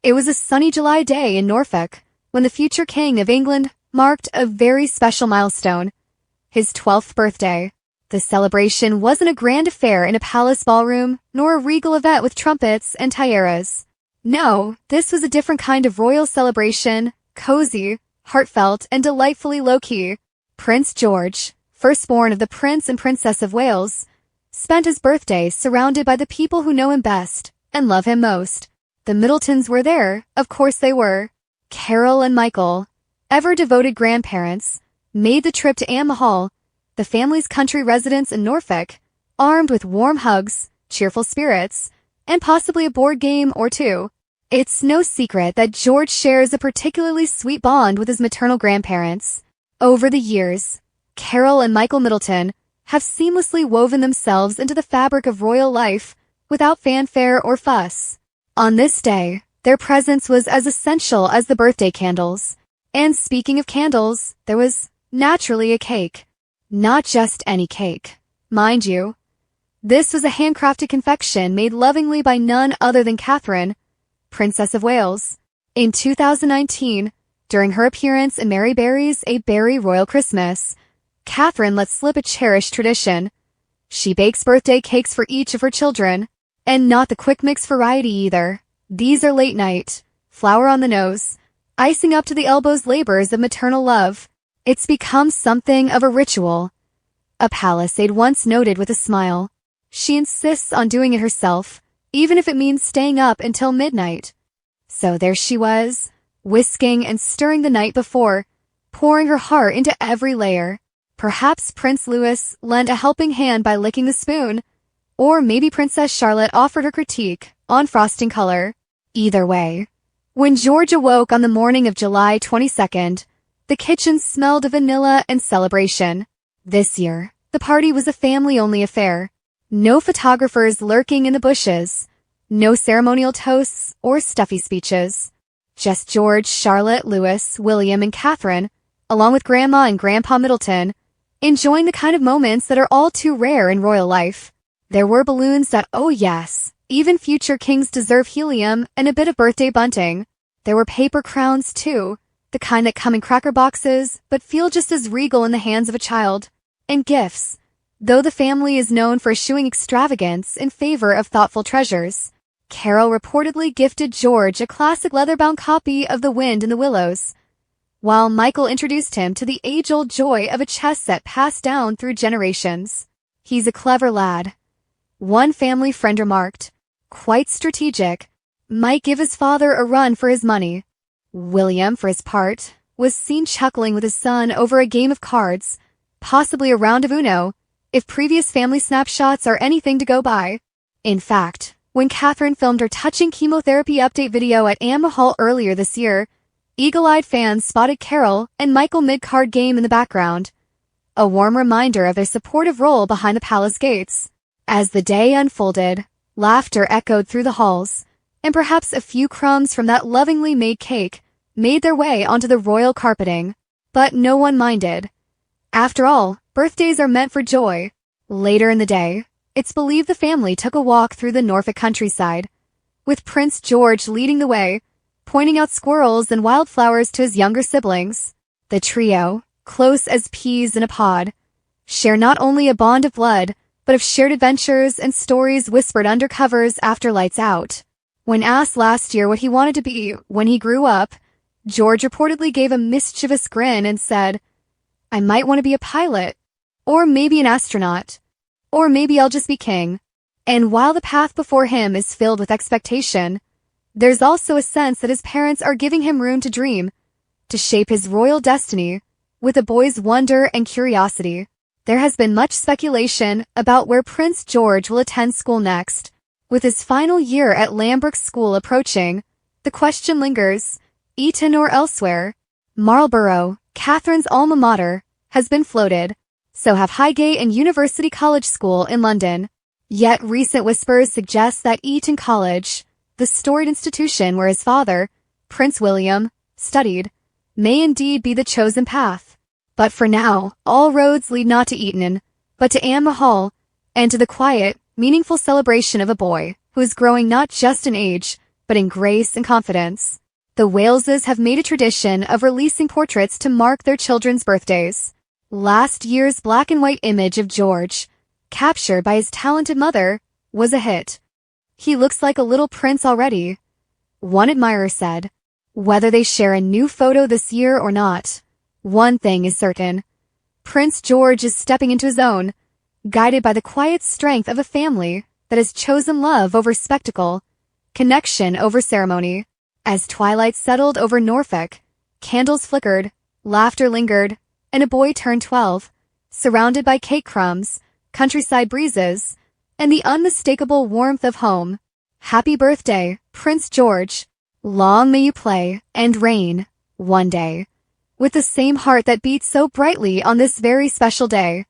It was a sunny July day in Norfolk when the future King of England marked a very special milestone, his 12th birthday. The celebration wasn't a grand affair in a palace ballroom, nor a regal event with trumpets and tiaras. No, this was a different kind of royal celebration, cozy, heartfelt, and delightfully low-key. Prince George, firstborn of the Prince and Princess of Wales, spent his birthday surrounded by the people who know him best and love him most. The Middletons were there, of course they were. Carol and Michael, ever devoted grandparents, made the trip to Anne Hall, the family's country residence in Norfolk, armed with warm hugs, cheerful spirits, and possibly a board game or two. It's no secret that George shares a particularly sweet bond with his maternal grandparents. Over the years, Carol and Michael Middleton have seamlessly woven themselves into the fabric of royal life without fanfare or fuss. On this day, their presence was as essential as the birthday candles. And speaking of candles, there was naturally a cake. Not just any cake, mind you. This was a handcrafted confection made lovingly by none other than Catherine, Princess of Wales. In 2019, during her appearance in Mary Berry's A Berry Royal Christmas, Catherine let slip a cherished tradition. She bakes birthday cakes for each of her children, and not the quick mix variety either. These are late night, flour on the nose, icing up to the elbows labors of maternal love. It's become something of a ritual. A Palisade once noted with a smile. She insists on doing it herself, even if it means staying up until midnight. So there she was, whisking and stirring the night before, pouring her heart into every layer. Perhaps Prince Louis lent a helping hand by licking the spoon, or maybe Princess Charlotte offered her critique on frosting color. Either way, when George awoke on the morning of July 22nd, the kitchen smelled of vanilla and celebration. This year, the party was a family-only affair. No photographers lurking in the bushes, no ceremonial toasts or stuffy speeches. Just George, Charlotte, Louis, William, and Catherine, along with Grandma and Grandpa Middleton, enjoying the kind of moments that are all too rare in royal life. There were balloons that, oh yes, even future kings deserve helium and a bit of birthday bunting. There were paper crowns too, the kind that come in cracker boxes but feel just as regal in the hands of a child. And gifts, though the family is known for eschewing extravagance in favor of thoughtful treasures. Carol reportedly gifted George a classic leather-bound copy of The Wind in the Willows, while Michael introduced him to the age-old joy of a chess set passed down through generations. He's a clever lad. One family friend remarked, quite strategic, might give his father a run for his money. William, for his part, was seen chuckling with his son over a game of cards, possibly a round of Uno, if previous family snapshots are anything to go by. In fact, when Catherine filmed her touching chemotherapy update video at Anne Hall earlier this year, eagle-eyed fans spotted Carol and Michael mid-card game in the background, a warm reminder of their supportive role behind the palace gates. As the day unfolded, laughter echoed through the halls, and perhaps a few crumbs from that lovingly made cake made their way onto the royal carpeting. But no one minded. After all, birthdays are meant for joy. Later in the day, it's believed the family took a walk through the Norfolk countryside, with Prince George leading the way, pointing out squirrels and wildflowers to his younger siblings. The trio, close as peas in a pod, share not only a bond of blood, but of shared adventures and stories whispered under covers after lights out. When asked last year what he wanted to be when he grew up, George reportedly gave a mischievous grin and said, "I might want to be a pilot, or maybe an astronaut, or maybe I'll just be king." And while the path before him is filled with expectation, there's also a sense that his parents are giving him room to dream, to shape his royal destiny with a boy's wonder and curiosity. There has been much speculation about where Prince George will attend school next. With his final year at Lambeth School approaching, the question lingers, Eton or elsewhere. Marlborough, Catherine's alma mater, has been floated, so have Highgate and University College School in London. Yet recent whispers suggest that Eton College, the storied institution where his father, Prince William, studied, may indeed be the chosen path. But for now, all roads lead not to Eton, but to Anne Hall, and to the quiet, meaningful celebration of a boy who is growing not just in age, but in grace and confidence. The Waleses have made a tradition of releasing portraits to mark their children's birthdays. Last year's black and white image of George, captured by his talented mother, was a hit. He looks like a little prince already, one admirer said. Whether they share a new photo this year or not, one thing is certain. Prince George is stepping into his own, guided by the quiet strength of a family that has chosen love over spectacle, connection over ceremony. As twilight settled over Norfolk, candles flickered, laughter lingered, and a boy turned 12, surrounded by cake crumbs, countryside breezes, and the unmistakable warmth of home. Happy birthday, Prince George. Long may you play and reign, one day, with the same heart that beats so brightly on this very special day.